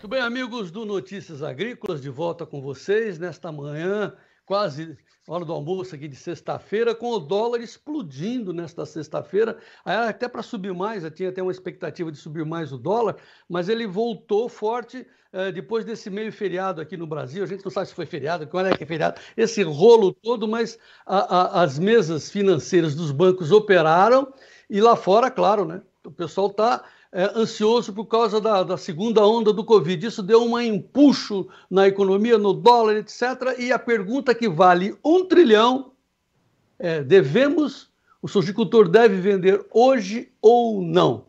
Muito bem, amigos do Notícias Agrícolas, de volta com vocês nesta manhã, quase hora do almoço aqui de sexta-feira, com o dólar explodindo nesta sexta-feira, até para subir mais, eu tinha até uma expectativa de subir mais o dólar, mas ele voltou forte depois desse meio feriado aqui no Brasil. A gente não sabe se foi feriado, quando é que é feriado, esse rolo todo, mas as mesas financeiras dos bancos operaram e lá fora, claro, né? O pessoal está ansioso por causa da segunda onda do Covid. Isso deu um empuxo na economia, no dólar, etc. E a pergunta que vale 1 trilhão é: o sojicultor deve vender hoje ou não?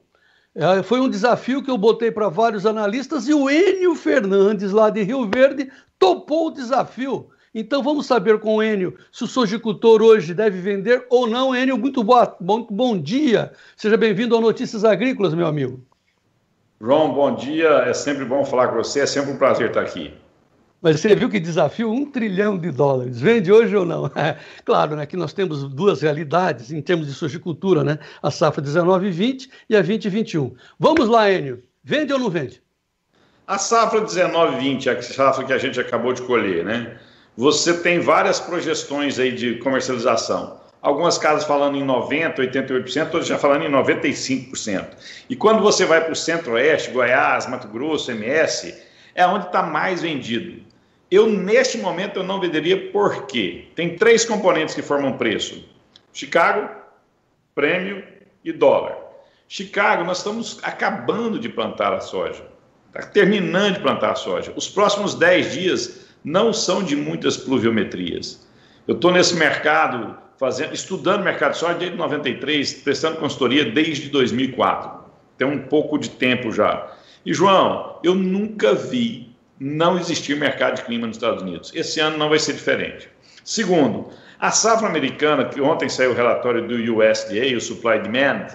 Foi um desafio que eu botei para vários analistas e o Enio Fernandes, lá de Rio Verde, topou o desafio. Então vamos saber com o Enio se o sojicultor hoje deve vender ou não. Enio, muito bom dia. Seja bem-vindo ao Notícias Agrícolas, meu amigo. João, bom dia. É sempre bom falar com você. É sempre um prazer estar aqui. Mas você viu que desafio? 1 trilhão de dólares. Vende hoje ou não? Claro, né, que nós temos duas realidades em termos de sojicultura, né? A safra 19-20 e a 20-21. Vamos lá, Enio. Vende ou não vende? A safra 19-20, a safra que a gente acabou de colher, né? Você tem várias projeções aí de comercialização. Algumas casas falando em 90%, 88%, outras já falando em 95%. E quando você vai para o Centro-Oeste, Goiás, Mato Grosso, MS, é onde está mais vendido. Neste momento, eu não venderia por quê? Tem 3 componentes que formam preço: Chicago, prêmio e dólar. Chicago, nós estamos acabando de plantar a soja. Está terminando de plantar a soja. Os próximos 10 dias não são de muitas pluviometrias. Eu estou nesse mercado, estudando mercado de soja desde 93, prestando consultoria desde 2004. Tem um pouco de tempo já. E, João, eu nunca vi não existir mercado de clima nos Estados Unidos. Esse ano não vai ser diferente. Segundo, a safra americana, que ontem saiu o relatório do USDA, o Supply Demand,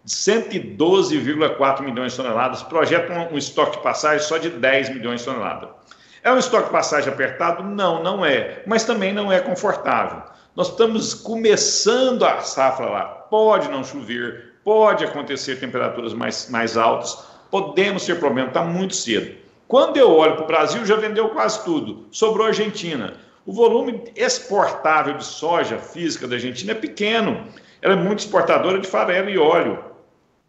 de 112,4 milhões de toneladas, projeta um estoque de passagem só de 10 milhões de toneladas. É um estoque de passagem apertado? Não, não é. Mas também não é confortável. Nós estamos começando a safra lá. Pode não chover, pode acontecer temperaturas mais altas, podemos ter problema, está muito cedo. Quando eu olho para o Brasil, já vendeu quase tudo. Sobrou a Argentina. O volume exportável de soja física da Argentina é pequeno. Ela é muito exportadora de farelo e óleo.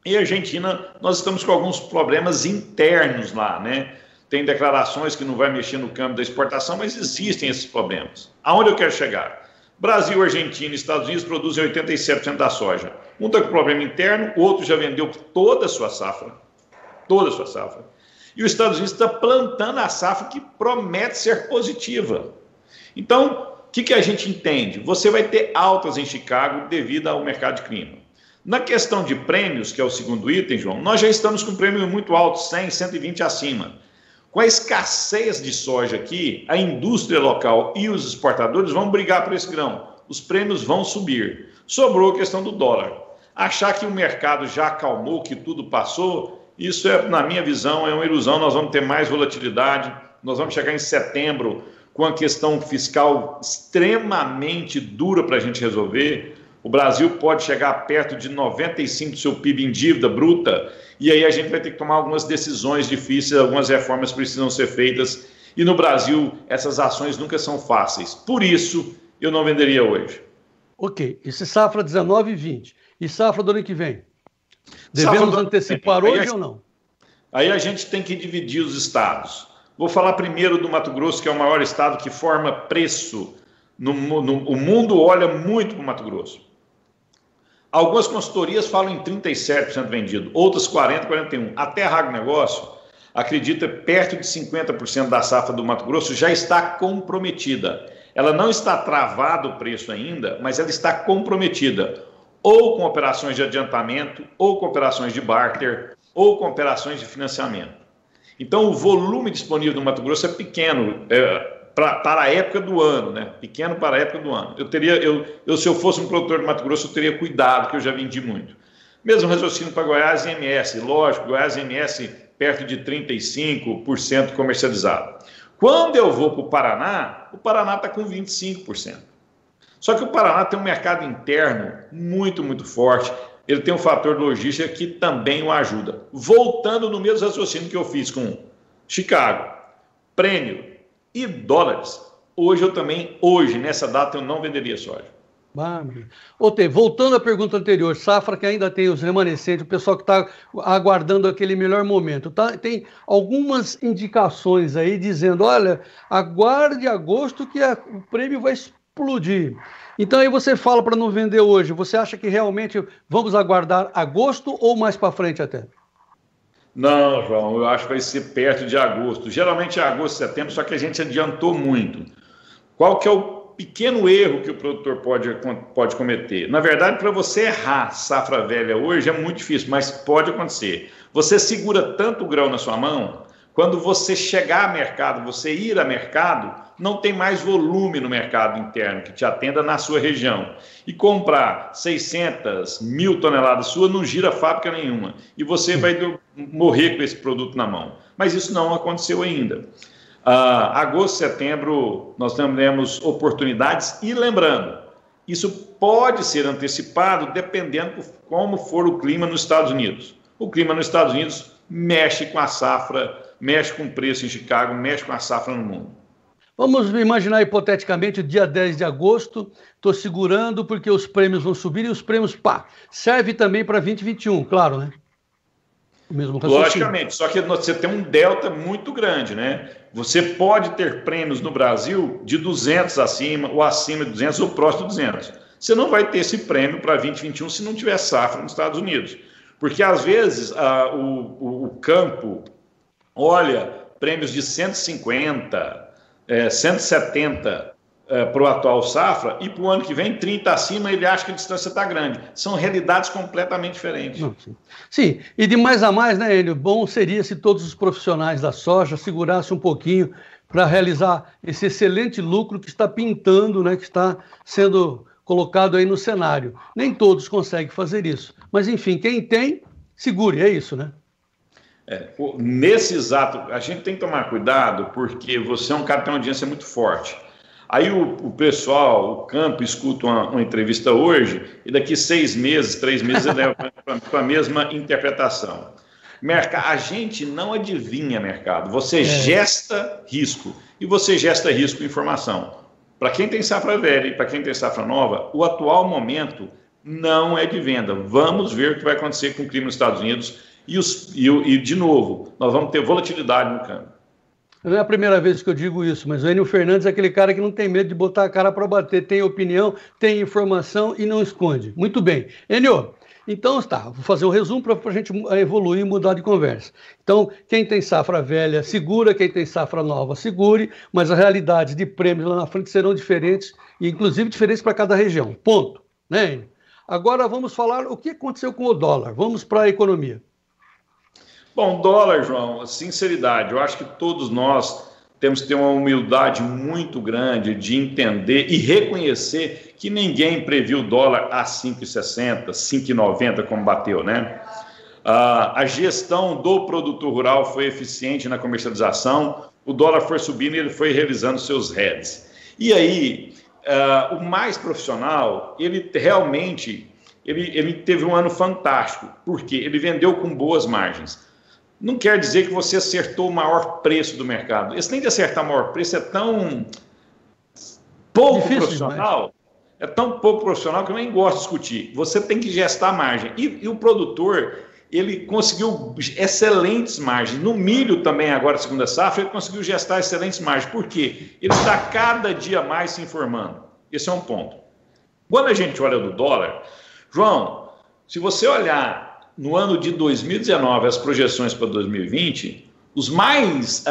E a Argentina, nós estamos com alguns problemas internos lá, né? Tem declarações que não vai mexer no câmbio da exportação, mas existem esses problemas. Aonde eu quero chegar? Brasil, Argentina e Estados Unidos produzem 87% da soja. Um está com problema interno, o outro já vendeu toda a sua safra. Toda a sua safra. E os Estados Unidos está plantando a safra que promete ser positiva. Então, o que a gente entende? Você vai ter altas em Chicago devido ao mercado de clima. Na questão de prêmios, que é o segundo item, João, nós já estamos com prêmio muito alto, 100, 120 acima. Com a escassez de soja aqui, a indústria local e os exportadores vão brigar por esse grão. Os prêmios vão subir. Sobrou a questão do dólar. Achar que o mercado já acalmou, que tudo passou, isso, na minha visão, é uma ilusão. Nós vamos ter mais volatilidade. Nós vamos chegar em setembro com a questão fiscal extremamente dura para a gente resolver. O Brasil pode chegar perto de 95% do seu PIB em dívida bruta, e aí a gente vai ter que tomar algumas decisões difíceis, algumas reformas precisam ser feitas, e no Brasil essas ações nunca são fáceis. Por isso, eu não venderia hoje. Ok, esse safra 19 e 20. E safra do ano que vem? Devemos antecipar hoje ou não? Aí a gente tem que dividir os estados. Vou falar primeiro do Mato Grosso, que é o maior estado que forma preço. O mundo olha muito para o Mato Grosso. Algumas consultorias falam em 37% vendido, outras 40%, 41%. Até a Agronegócio acredita perto de 50% da safra do Mato Grosso já está comprometida. Ela não está travado o preço ainda, mas ela está comprometida. Ou com operações de adiantamento, ou com operações de barter, ou com operações de financiamento. Então, o volume disponível no Mato Grosso é pequeno para a época do ano, né? Pequeno para a época do ano. Se eu fosse um produtor de Mato Grosso, eu teria cuidado, que eu já vendi muito. Mesmo raciocínio para Goiás e MS. Lógico, Goiás e MS perto de 35% comercializado. Quando eu vou para o Paraná está com 25%. Só que o Paraná tem um mercado interno muito, muito forte. Ele tem um fator logística que também o ajuda. Voltando no mesmo raciocínio que eu fiz com Chicago, prêmio e dólares. Hoje, nessa data, eu não venderia soja. Voltando à pergunta anterior, safra que ainda tem os remanescentes, o pessoal que está aguardando aquele melhor momento, tá? Tem algumas indicações aí dizendo, olha, aguarde agosto que o prêmio vai explodir. Então aí você fala para não vender hoje, você acha que realmente vamos aguardar agosto ou mais para frente até? Não, João, eu acho que vai ser perto de agosto. Geralmente é agosto, setembro, só que a gente adiantou muito. Qual que é o pequeno erro que o produtor pode cometer? Na verdade, para você errar safra velha hoje é muito difícil, mas pode acontecer. Você segura tanto o grão na sua mão, quando você chegar a mercado, você ir a mercado, não tem mais volume no mercado interno que te atenda na sua região. E comprar 600 mil toneladas sua não gira fábrica nenhuma. E você vai morrer com esse produto na mão. Mas isso não aconteceu ainda. Agosto, setembro, nós teremos oportunidades. E lembrando, isso pode ser antecipado dependendo de como for o clima nos Estados Unidos. O clima nos Estados Unidos mexe com a safra, mexe com o preço em Chicago, mexe com a safra no mundo. Vamos imaginar hipoteticamente o dia 10 de agosto, estou segurando porque os prêmios vão subir e os prêmios, serve também para 2021, claro, né? O mesmo raciocínio. Logicamente, só que você tem um delta muito grande, né? Você pode ter prêmios no Brasil de 200 acima, ou acima de 200, ou próximo de 200. Você não vai ter esse prêmio para 2021 se não tiver safra nos Estados Unidos. Porque, às vezes, o campo olha prêmios de 150, 170 para o atual safra, e para o ano que vem, 30 acima, ele acha que a distância está grande. São realidades completamente diferentes. Não, sim, e de mais a mais, né, Enio? Bom seria se todos os profissionais da soja segurassem um pouquinho para realizar esse excelente lucro que está pintando, né, que está sendo colocado aí no cenário. Nem todos conseguem fazer isso. Mas, enfim, quem tem, segure, é isso, né? Nesse exato, a gente tem que tomar cuidado porque você é um cara que tem uma audiência muito forte. Aí o pessoal, o campo, escuta uma entrevista hoje e daqui 6 meses, 3 meses, ele leva para a mesma interpretação. A gente não adivinha mercado, você gesta risco e você gesta risco em informação. Para quem tem safra velha e para quem tem safra nova, o atual momento não é de venda. Vamos ver o que vai acontecer com o clima nos Estados Unidos e de novo, nós vamos ter volatilidade no câmbio. Não é a primeira vez que eu digo isso, mas o Enio Fernandes é aquele cara que não tem medo de botar a cara para bater, tem opinião, tem informação e não esconde. Muito bem. Enio, então vou fazer um resumo para a gente evoluir e mudar de conversa. Então, quem tem safra velha, segura, quem tem safra nova, segure, mas as realidades de prêmios lá na frente serão diferentes, e inclusive diferentes para cada região. Ponto. Né, Enio? Agora vamos falar o que aconteceu com o dólar. Vamos para a economia. Bom, dólar, João, sinceridade, eu acho que todos nós temos que ter uma humildade muito grande de entender e reconhecer que ninguém previu o dólar a 5,60, 5,90 como bateu, né? A gestão do produtor rural foi eficiente na comercialização, o dólar foi subindo e ele foi realizando seus heads. E aí, o mais profissional, ele realmente ele teve um ano fantástico, porque ele vendeu com boas margens. Não quer dizer que você acertou o maior preço do mercado. Esse nem de acertar o maior preço é tão pouco difícil, profissional, é tão pouco profissional que eu nem gosto de discutir. Você tem que gestar margem. E o produtor, ele conseguiu excelentes margens. No milho também, agora, segunda safra, ele conseguiu gestar excelentes margens. Por quê? Ele está cada dia mais se informando. Esse é um ponto. Quando a gente olha do dólar, João, se você olhar no ano de 2019, as projeções para 2020, os mais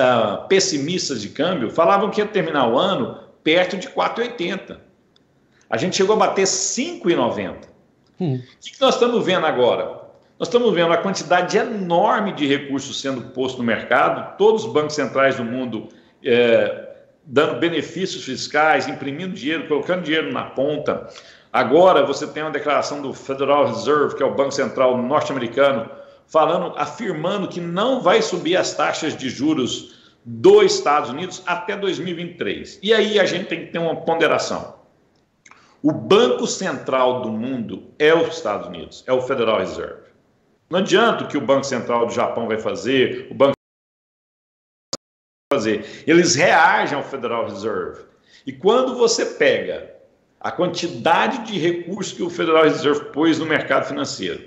pessimistas de câmbio falavam que ia terminar o ano perto de 4,80. A gente chegou a bater 5,90. O que nós estamos vendo agora? Nós estamos vendo a quantidade enorme de recursos sendo posto no mercado, todos os bancos centrais do mundo dando benefícios fiscais, imprimindo dinheiro, colocando dinheiro na ponta. Agora você tem uma declaração do Federal Reserve, que é o Banco Central norte-americano, afirmando que não vai subir as taxas de juros dos Estados Unidos até 2023. E aí a gente tem que ter uma ponderação. O Banco Central do mundo é os Estados Unidos, é o Federal Reserve. Não adianta o que o Banco Central do Japão vai fazer, o Banco fazer. Eles reagem ao Federal Reserve. E quando você pega a quantidade de recursos que o Federal Reserve pôs no mercado financeiro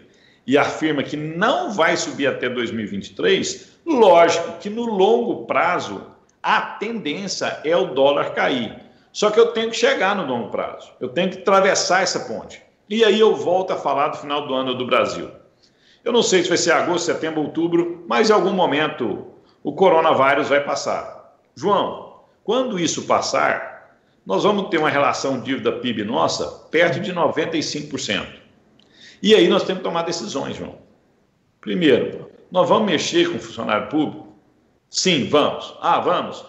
e afirma que não vai subir até 2023, lógico que no longo prazo a tendência é o dólar cair. Só que eu tenho que chegar no longo prazo, eu tenho que atravessar essa ponte. E aí eu volto a falar do final do ano do Brasil. Eu não sei se vai ser agosto, setembro, outubro, mas em algum momento o coronavírus vai passar. João, quando isso passar, nós vamos ter uma relação dívida-PIB nossa perto de 95%. E aí nós temos que tomar decisões, João. Primeiro, nós vamos mexer com o funcionário público? Sim, vamos. Ah, vamos.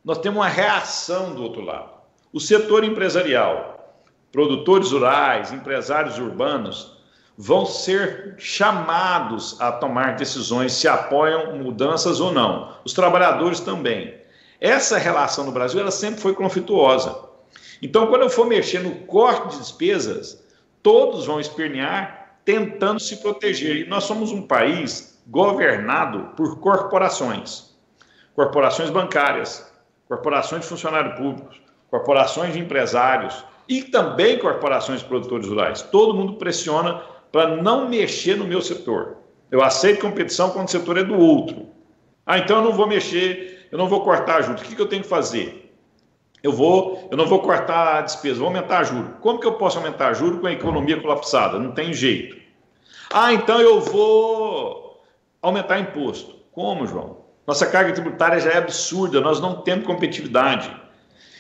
Nós temos uma reação do outro lado. O setor empresarial, produtores rurais, empresários urbanos, vão ser chamados a tomar decisões se apoiam mudanças ou não. Os trabalhadores também. Essa relação no Brasil ela sempre foi conflituosa. Então, quando eu for mexer no corte de despesas, todos vão espernear tentando se proteger. E nós somos um país governado por corporações. Corporações bancárias, corporações de funcionários públicos, corporações de empresários e também corporações de produtores rurais. Todo mundo pressiona para não mexer no meu setor. Eu aceito competição quando o setor é do outro. Ah, então eu não vou mexer, eu não vou cortar juros. O que eu tenho que fazer? Eu não vou cortar a despesa, vou aumentar juros. Como que eu posso aumentar juros com a economia colapsada? Não tem jeito. Ah, então eu vou aumentar imposto. Como, João? Nossa carga tributária já é absurda, nós não temos competitividade.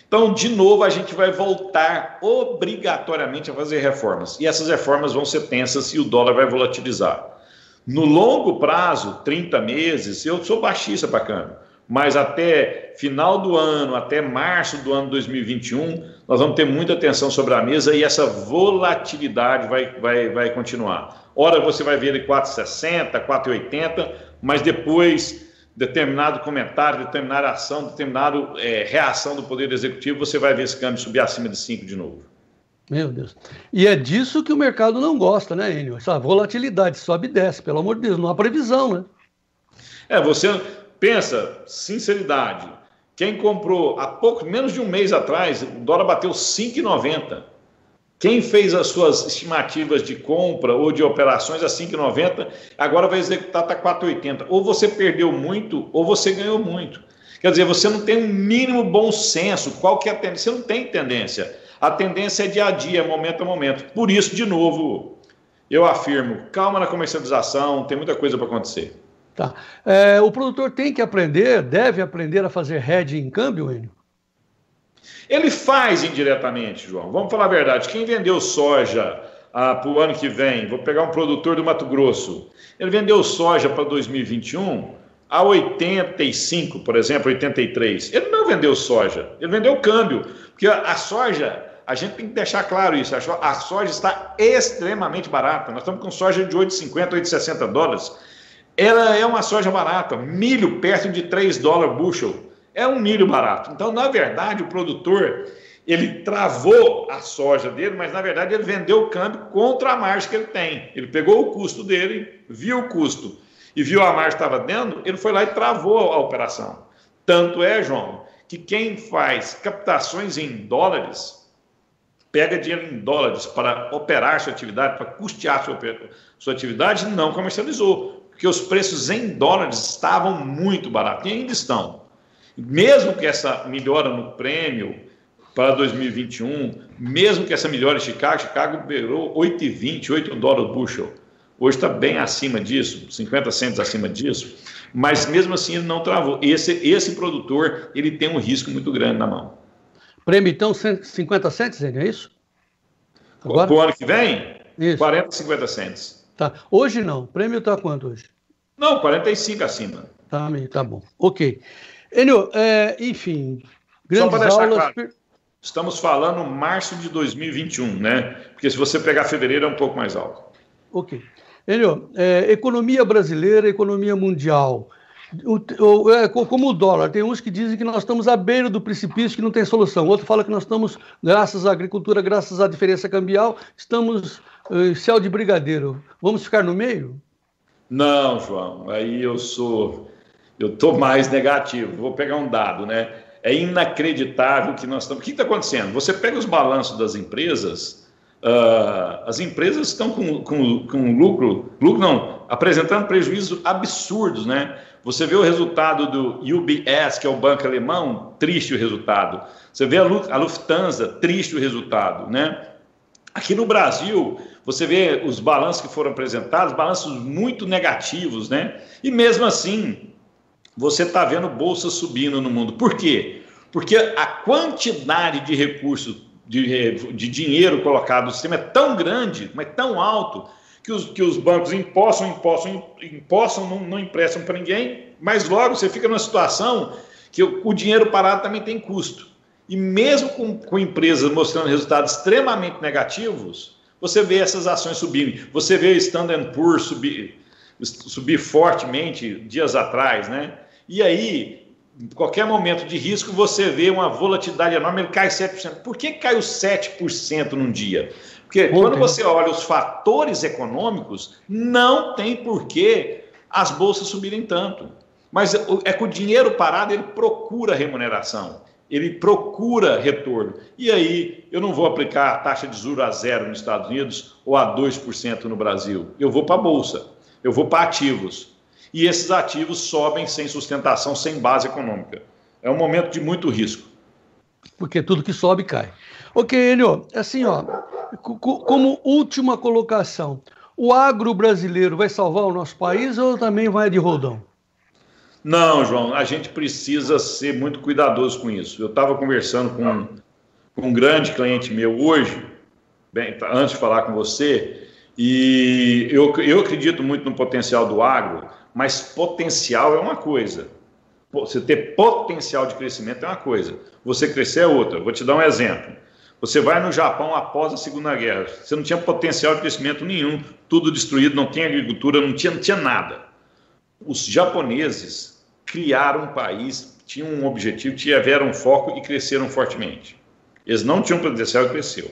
Então, de novo, a gente vai voltar obrigatoriamente a fazer reformas. E essas reformas vão ser tensas e o dólar vai volatilizar. No longo prazo, 30 meses, eu sou baixista para câmbio. Mas até final do ano, até março do ano 2021, nós vamos ter muita atenção sobre a mesa e essa volatilidade vai continuar. Ora você vai ver ele 4,60, 4,80, mas depois determinado comentário, determinada ação, determinada reação do Poder Executivo, você vai ver esse câmbio subir acima de 5 de novo. Meu Deus. E é disso que o mercado não gosta, né, Enio? Essa volatilidade sobe e desce, pelo amor de Deus, não há previsão, né? Você pensa, sinceridade, quem comprou há pouco, menos de um mês atrás, o dólar bateu 5,90. Quem fez as suas estimativas de compra ou de operações a 5,90, agora vai executar está 4,80. Ou você perdeu muito, ou você ganhou muito. Quer dizer, você não tem um mínimo bom senso. Qual que é a tendência? Você não tem tendência. A tendência é dia a dia, momento a momento. Por isso, de novo, eu afirmo, calma na comercialização, tem muita coisa para acontecer. Tá. O produtor tem que aprender, deve aprender a fazer hedge em câmbio, Enio? Ele faz indiretamente, João. Vamos falar a verdade. Quem vendeu soja para o ano que vem, vou pegar um produtor do Mato Grosso, ele vendeu soja para 2021 a 85, por exemplo, 83. Ele não vendeu soja, ele vendeu câmbio. Porque a soja, a gente tem que deixar claro isso, a soja está extremamente barata. Nós estamos com soja de 8,50, 8,60 dólares. Ela é uma soja barata. Milho perto de 3 dólares bushel. É um milho barato. Então, na verdade, o produtor, ele travou a soja dele, mas, na verdade, ele vendeu o câmbio contra a margem que ele tem. Ele pegou o custo dele, viu o custo e viu a margem que estava dando, ele foi lá e travou a operação. Tanto é, João, que quem faz captações em dólares, pega dinheiro em dólares para operar sua atividade, para custear sua atividade, não comercializou, porque os preços em dólares estavam muito baratos, e ainda estão. Mesmo que essa melhora no prêmio para 2021, mesmo que essa melhora em Chicago virou 8,20, 8 dólares bushel. Hoje está bem acima disso, 50 centos acima disso, mas mesmo assim ele não travou. Esse produtor, ele tem um risco muito grande na mão. Prêmio, então, 50 centos, é isso? Agora? Para o ano que vem, isso. 40, 50 centos. Tá. Hoje não. O prêmio está quanto hoje? Não, 45 acima. Tá bom. Ok. Enio, enfim, grandes Só para deixar aulas... claro, estamos falando março de 2021, né? Porque se você pegar fevereiro é um pouco mais alto. Ok. Enio, economia brasileira, economia mundial, como o dólar, tem uns que dizem que nós estamos à beira do precipício, que não tem solução. Outro fala que nós estamos, graças à agricultura, graças à diferença cambial, estamos em céu de brigadeiro. Vamos ficar no meio? Não, João, aí eu Eu estou mais negativo. Vou pegar um dado, né? É inacreditável que nós estamos... O que está acontecendo? Você pega os balanços das empresas, as empresas estão com lucro não, apresentando prejuízos absurdos, né? Você vê o resultado do UBS, que é o banco alemão, triste o resultado. Você vê a Lufthansa, triste o resultado, né? Aqui no Brasil, você vê os balanços que foram apresentados, balanços muito negativos, né? E mesmo assim, você está vendo bolsa subindo no mundo. Por quê? Porque a quantidade de recursos, de dinheiro colocado no sistema é tão grande, mas tão alto, que os bancos empossam, não emprestam para ninguém, mas logo você fica numa situação que o dinheiro parado também tem custo. E mesmo com empresas mostrando resultados extremamente negativos, você vê essas ações subindo. Você vê o Standard & Poor's subir fortemente dias atrás, né? E aí, em qualquer momento de risco, você vê uma volatilidade enorme, ele cai 7%. Por que caiu 7% num dia? Porque quando você olha os fatores econômicos, não tem por que as bolsas subirem tanto. Mas é que o dinheiro parado, ele procura remuneração, ele procura retorno. E aí, eu não vou aplicar a taxa de juros a 0 nos Estados Unidos ou a 2% no Brasil. Eu vou para a bolsa, eu vou para ativos. E esses ativos sobem sem sustentação, sem base econômica. É um momento de muito risco. Porque tudo que sobe cai. Ok, Enio, assim, ó, como última colocação, o agro brasileiro vai salvar o nosso país ou também vai de roldão? Não, João, a gente precisa ser muito cuidadoso com isso. Eu estava conversando com um grande cliente meu hoje, antes de falar com você, e eu acredito muito no potencial do agro, mas potencial é uma coisa. Você ter potencial de crescimento é uma coisa. Você crescer é outra. Vou te dar um exemplo. Você vai no Japão após a Segunda Guerra. Você não tinha potencial de crescimento nenhum. Tudo destruído, não tinha agricultura, não tinha nada. Os japoneses criaram um país, tinham um objetivo, tiveram um foco e cresceram fortemente. Eles não tinham potencial e cresceu.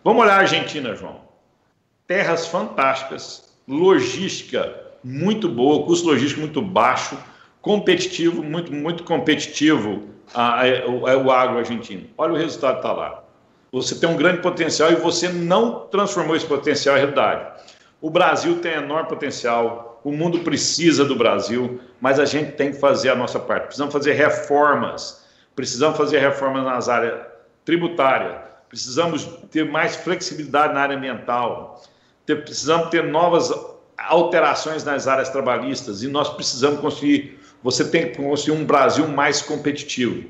Vamos olhar a Argentina, João. Terras fantásticas, logística muito boa, custo logístico muito baixo, competitivo, muito competitivo o agro argentino. Olha o resultado que está lá. Você tem um grande potencial e você não transformou esse potencial em realidade. O Brasil tem enorme potencial, o mundo precisa do Brasil, mas a gente tem que fazer a nossa parte. Precisamos fazer reformas nas áreas tributárias, precisamos ter mais flexibilidade na área ambiental, precisamos ter novas alterações nas áreas trabalhistas e nós precisamos construir, você tem que construir um Brasil mais competitivo.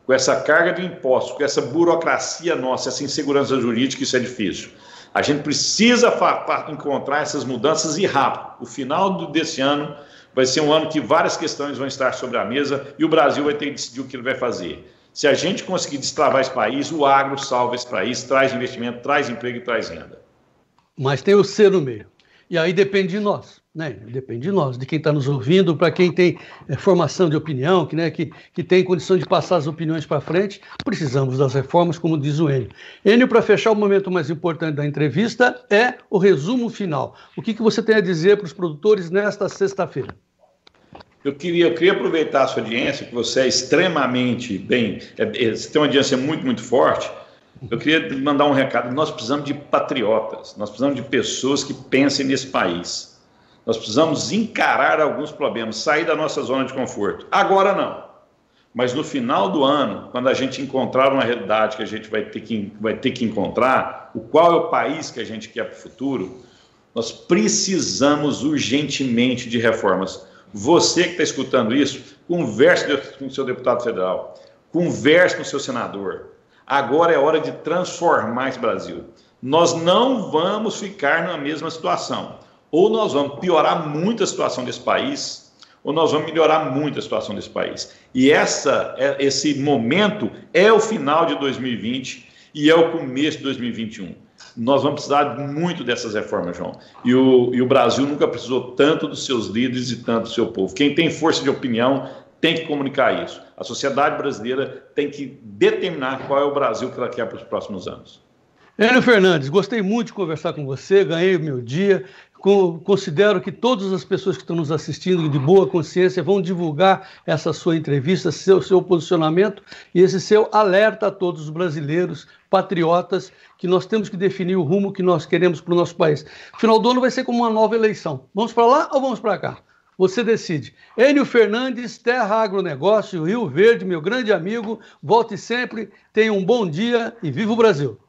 Com essa carga de impostos, com essa burocracia nossa, essa insegurança jurídica, isso é difícil. A gente precisa encontrar essas mudanças e rápido. O final desse ano vai ser um ano que várias questões vão estar sobre a mesa e o Brasil vai ter que decidir o que ele vai fazer. Se a gente conseguir destravar esse país, o agro salva esse país, traz investimento, traz emprego e traz renda. Mas tem o C no meio. E aí depende de nós, né? Depende de nós, de quem está nos ouvindo, para quem tem formação de opinião, que tem condição de passar as opiniões para frente. Precisamos das reformas, como diz o Enio. Enio, para fechar, o momento mais importante da entrevista é o resumo final. O que você tem a dizer para os produtores nesta sexta-feira? Eu queria aproveitar a sua audiência, que você é extremamente bem, você tem uma audiência muito forte. Eu queria mandar um recado. Nós precisamos de patriotas, nós precisamos de pessoas que pensem nesse país. Nós precisamos encarar alguns problemas, sair da nossa zona de conforto. Agora não. Mas no final do ano, quando a gente encontrar uma realidade que a gente vai ter que encontrar, qual é o país que a gente quer para o futuro, nós precisamos urgentemente de reformas. Você que está escutando isso, converse com o seu deputado federal, converse com o seu senador. Agora é hora de transformar esse Brasil. Nós não vamos ficar na mesma situação. Ou nós vamos piorar muito a situação desse país, ou nós vamos melhorar muito a situação desse país. E esse momento é o final de 2020 e é o começo de 2021. Nós vamos precisar muito dessas reformas, João. E o Brasil nunca precisou tanto dos seus líderes e tanto do seu povo. Quem tem força de opinião tem que comunicar isso. A sociedade brasileira tem que determinar qual é o Brasil que ela quer para os próximos anos. Enio Fernandes, gostei muito de conversar com você, ganhei o meu dia. Considero que todas as pessoas que estão nos assistindo de boa consciência vão divulgar essa sua entrevista, seu posicionamento e esse seu alerta a todos os brasileiros, patriotas, que nós temos que definir o rumo que nós queremos para o nosso país. O final do ano vai ser como uma nova eleição. Vamos para lá ou vamos para cá? Você decide. Enio Fernandes, Terra Agronegócio, Rio Verde, meu grande amigo. Volte sempre, tenha um bom dia e viva o Brasil.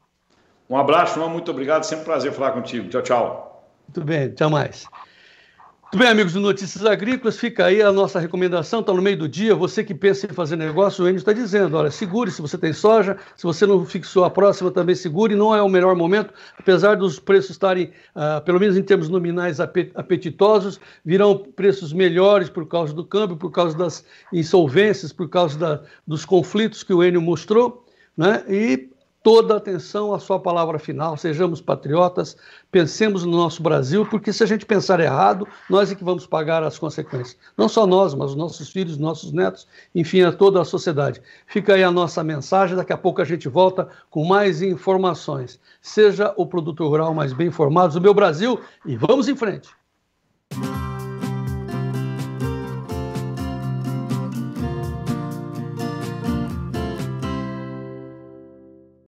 Um abraço, João, muito obrigado. Sempre um prazer falar contigo. Tchau, tchau. Muito bem, até mais. Muito bem, amigos do Notícias Agrícolas, fica aí a nossa recomendação, está no meio do dia. Você que pensa em fazer negócio, o Enio está dizendo, olha, segure se você tem soja, se você não fixou a próxima, também segure, não é o melhor momento, apesar dos preços estarem, pelo menos em termos nominais, apetitosos, virão preços melhores por causa do câmbio, por causa das insolvências, por causa dos conflitos que o Enio mostrou, né? E toda atenção à sua palavra final, sejamos patriotas, pensemos no nosso Brasil, porque se a gente pensar errado, nós é que vamos pagar as consequências. Não só nós, mas os nossos filhos, nossos netos, enfim, a toda a sociedade. Fica aí a nossa mensagem, daqui a pouco a gente volta com mais informações. Seja o produtor rural mais bem informado do meu Brasil e vamos em frente.